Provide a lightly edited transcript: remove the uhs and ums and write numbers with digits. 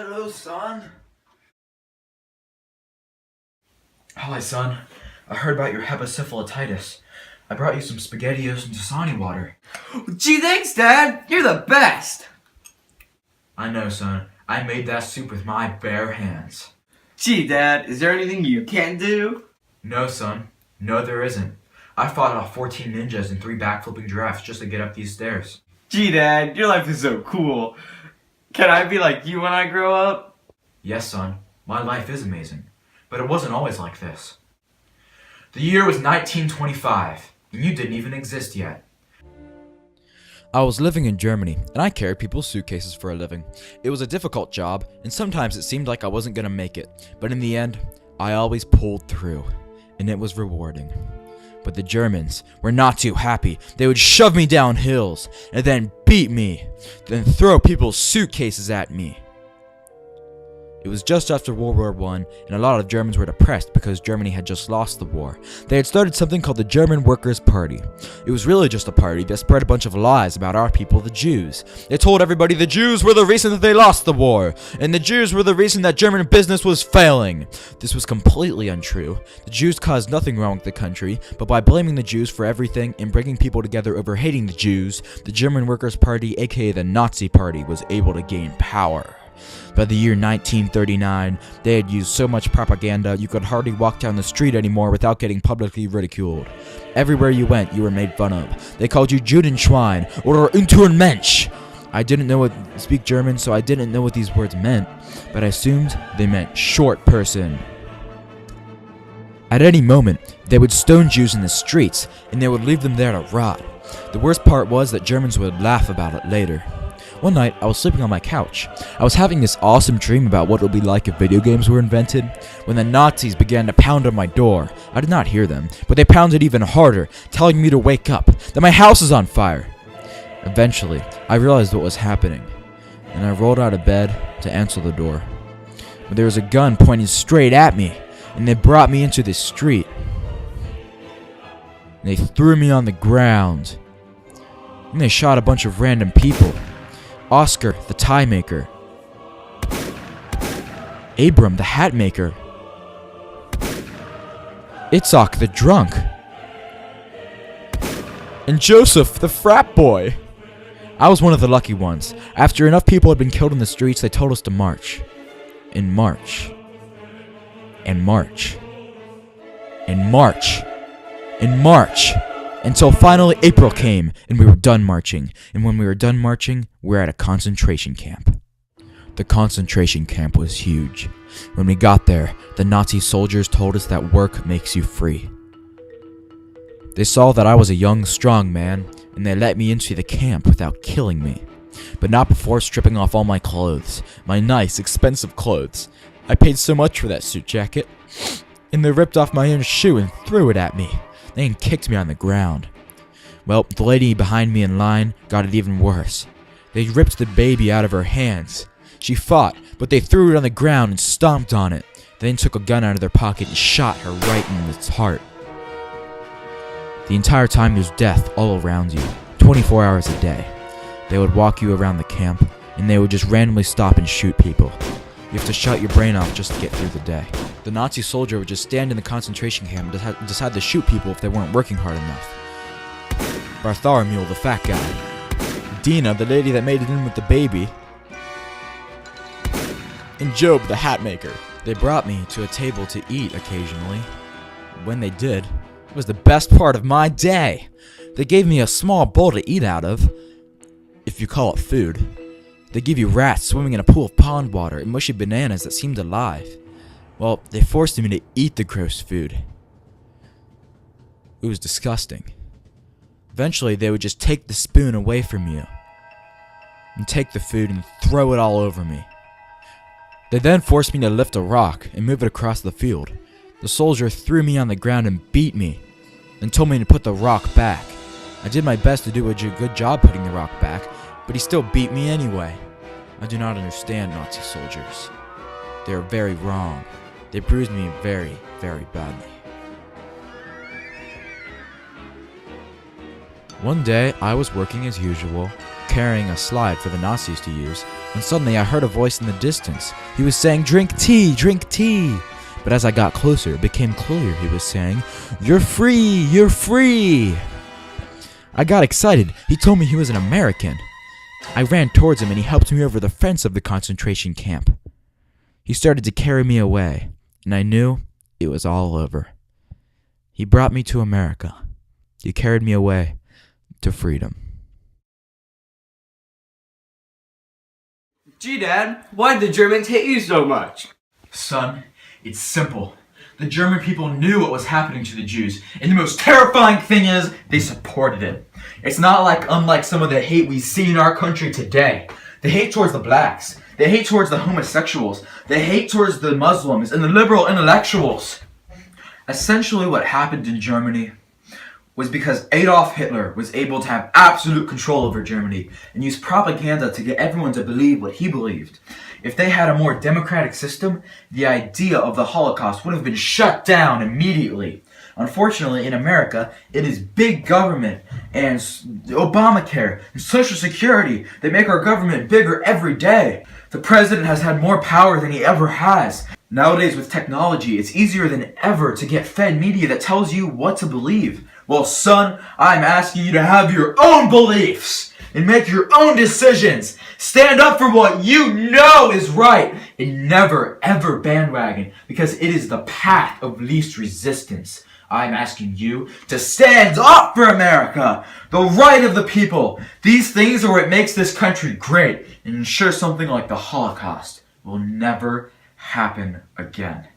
Hello, son. Hi, son. I heard about your hepatosyphilititis. I brought you some SpaghettiOs and Dasani water. Gee, thanks, Dad. You're the best. I know, son. I made that soup with my bare hands. Gee, Dad, is there anything you can't do? No, son. No, there isn't. I fought off 14 ninjas and 3 backflipping giraffes just to get up these stairs. Gee, Dad, your life is so cool. Can I be like you when I grow up? Yes, son. My life is amazing. But it wasn't always like this. The year was 1925, and you didn't even exist yet. I was living in Germany, and I carried people's suitcases for a living. It was a difficult job, and sometimes it seemed like I wasn't gonna make it. But in the end, I always pulled through, and it was rewarding. But the Germans were not too happy. They would shove me down hills, and then beat me, then throw people's suitcases at me. It was just after World War I, and a lot of Germans were depressed because Germany had just lost the war. They had started something called the German Workers' Party. It was really just a party that spread a bunch of lies about our people, the Jews. They told everybody the Jews were the reason that they lost the war, and the Jews were the reason that German business was failing. This was completely untrue. The Jews caused nothing wrong with the country, but by blaming the Jews for everything and bringing people together over hating the Jews, the German Workers' Party, aka the Nazi Party, was able to gain power. By the year 1939, they had used so much propaganda you could hardly walk down the street anymore without getting publicly ridiculed. Everywhere you went, you were made fun of. They called you Judenschwein or Untermensch. I didn't speak German, so I didn't know what these words meant, but I assumed they meant short person. At any moment, they would stone Jews in the streets, and they would leave them there to rot. The worst part was that Germans would laugh about it later. One night, I was sleeping on my couch. I was having this awesome dream about what it would be like if video games were invented, when the Nazis began to pound on my door. I did not hear them, but they pounded even harder, telling me to wake up, that my house is on fire. Eventually, I realized what was happening, and I rolled out of bed to answer the door. But there was a gun pointing straight at me, and they brought me into the street. And they threw me on the ground, and they shot a bunch of random people. Oscar, the tie maker. Abram, the hat maker. Itzhak, the drunk. And Joseph, the frat boy. I was one of the lucky ones. After enough people had been killed in the streets, they told us to march. And march. And march. And march. And march. Until finally April came, and we were done marching. And when we were done marching, we were at a concentration camp. The concentration camp was huge. When we got there, the Nazi soldiers told us that work makes you free. They saw that I was a young, strong man, and they let me into the camp without killing me. But not before stripping off all my clothes, my nice, expensive clothes. I paid so much for that suit jacket. And they ripped off my own shoe and threw it at me. Then kicked me on the ground. Well, the lady behind me in line got it even worse. They ripped the baby out of her hands. She fought, but they threw it on the ground and stomped on it. They then took a gun out of their pocket and shot her right in the heart. The entire time there's death all around you, 24 hours a day. They would walk you around the camp, and they would just randomly stop and shoot people. You have to shut your brain off just to get through the day. The Nazi soldier would just stand in the concentration camp and decide to shoot people if they weren't working hard enough. Bartholomew, the fat guy. Dina, the lady that made it in with the baby. And Job, the hat maker. They brought me to a table to eat occasionally. When they did, it was the best part of my day. They gave me a small bowl to eat out of, if you call it food. They give you rats swimming in a pool of pond water and mushy bananas that seemed alive. Well, they forced me to eat the gross food. It was disgusting. Eventually, they would just take the spoon away from you and take the food and throw it all over me. They then forced me to lift a rock and move it across the field. The soldier threw me on the ground and beat me and told me to put the rock back. I did my best to do a good job putting the rock back, but he still beat me anyway. I do not understand Nazi soldiers. They are very wrong. They bruised me very, very badly. One day, I was working as usual, carrying a slide for the Nazis to use, when suddenly I heard a voice in the distance. He was saying, "Drink tea, drink tea." But as I got closer, it became clear he was saying, "You're free, you're free." I got excited. He told me he was an American. I ran towards him and he helped me over the fence of the concentration camp. He started to carry me away, and I knew it was all over. He brought me to America. He carried me away to freedom. Gee, Dad, why did the Germans hate you so much? Son, it's simple. The German people knew what was happening to the Jews, and the most terrifying thing is, they supported it. It's not unlike some of the hate we see in our country today. The hate towards the blacks, the hate towards the homosexuals, the hate towards the Muslims, and the liberal intellectuals. Essentially what happened in Germany was because Adolf Hitler was able to have absolute control over Germany and use propaganda to get everyone to believe what he believed. If they had a more democratic system, the idea of the Holocaust would have been shut down immediately. Unfortunately, in America, it is big government and Obamacare and Social Security that make our government bigger every day. The president has had more power than he ever has. Nowadays, with technology, it's easier than ever to get fed media that tells you what to believe. Well, son, I'm asking you to have your own beliefs and make your own decisions. Stand up for what you know is right and never ever bandwagon, because it is the path of least resistance. I'm asking you to stand up for America, the right of the people. These things are what makes this country great and ensure something like the Holocaust will never happen again.